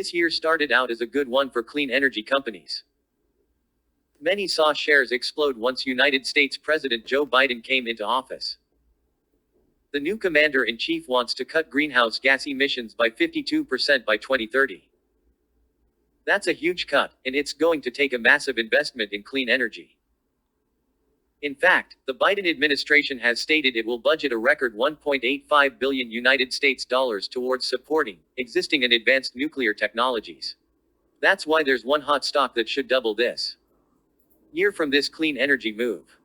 This year started out as a good one for clean energy companies. Many saw shares explode once United States President Joe Biden came into office. The new commander-in-chief wants to cut greenhouse gas emissions by 52% by 2030. That's a huge cut, and it's going to take a massive investment in clean energy. In fact, the Biden administration has stated it will budget a record $1.85 billion United States dollars towards supporting existing and advanced nuclear technologies. That's why there's one hot stock that should double this year from this clean energy move.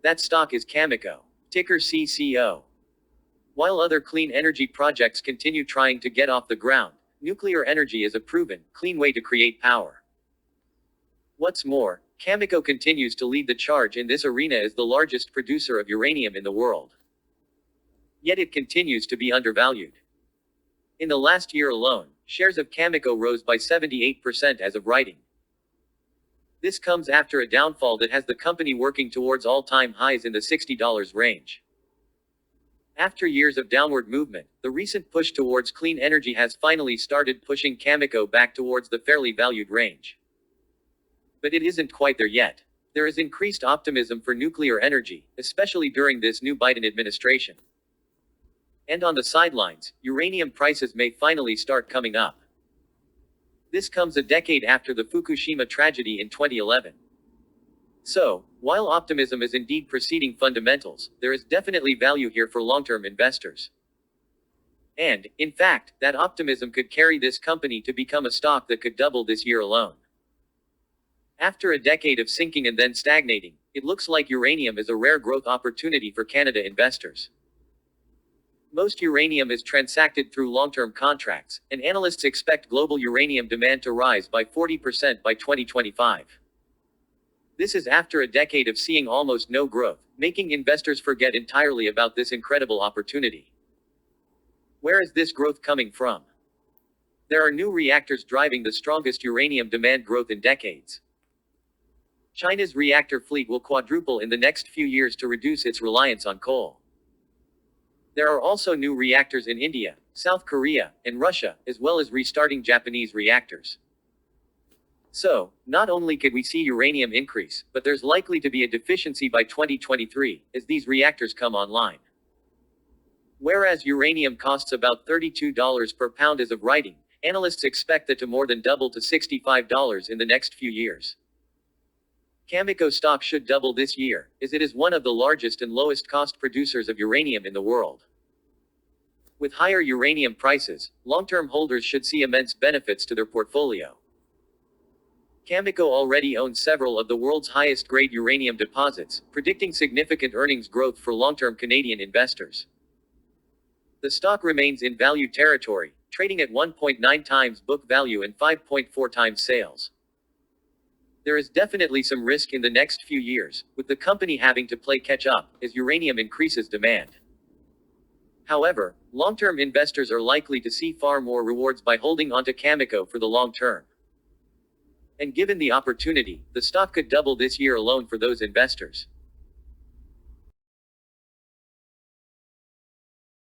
That stock is Cameco, ticker CCO. While other clean energy projects continue trying to get off the ground, nuclear energy is a proven, clean way to create power. What's more, Cameco continues to lead the charge in this arena as the largest producer of uranium in the world. Yet it continues to be undervalued. In the last year alone, shares of Cameco rose by 78% as of writing. This comes after a downfall that has the company working towards all-time highs in the $60 range. After years of downward movement, the recent push towards clean energy has finally started pushing Cameco back towards the fairly valued range. But it isn't quite there yet. There is increased optimism for nuclear energy, especially during this new Biden administration. And on the sidelines, uranium prices may finally start coming up. This comes a decade after the Fukushima tragedy in 2011. So, while optimism is indeed preceding fundamentals, there is definitely value here for long-term investors. And, in fact, that optimism could carry this company to become a stock that could double this year alone. After a decade of sinking and then stagnating, it looks like uranium is a rare growth opportunity for Canada investors. Most uranium is transacted through long-term contracts, and analysts expect global uranium demand to rise by 40% by 2025. This is after a decade of seeing almost no growth, making investors forget entirely about this incredible opportunity. Where is this growth coming from? There are new reactors driving the strongest uranium demand growth in decades. China's reactor fleet will quadruple in the next few years to reduce its reliance on coal. There are also new reactors in India, South Korea, and Russia, as well as restarting Japanese reactors. So, not only could we see uranium increase, but there's likely to be a deficiency by 2023, as these reactors come online. Whereas uranium costs about $32 per pound as of writing, analysts expect that to more than double to $65 in the next few years. Cameco stock should double this year, as it is one of the largest and lowest cost producers of uranium in the world. With higher uranium prices, long-term holders should see immense benefits to their portfolio. Cameco already owns several of the world's highest grade uranium deposits, predicting significant earnings growth for long-term Canadian investors. The stock remains in value territory, trading at 1.9 times book value and 5.4 times sales. There is definitely some risk in the next few years, with the company having to play catch-up, as uranium increases demand. However, long-term investors are likely to see far more rewards by holding onto Cameco for the long term. And given the opportunity, the stock could double this year alone for those investors.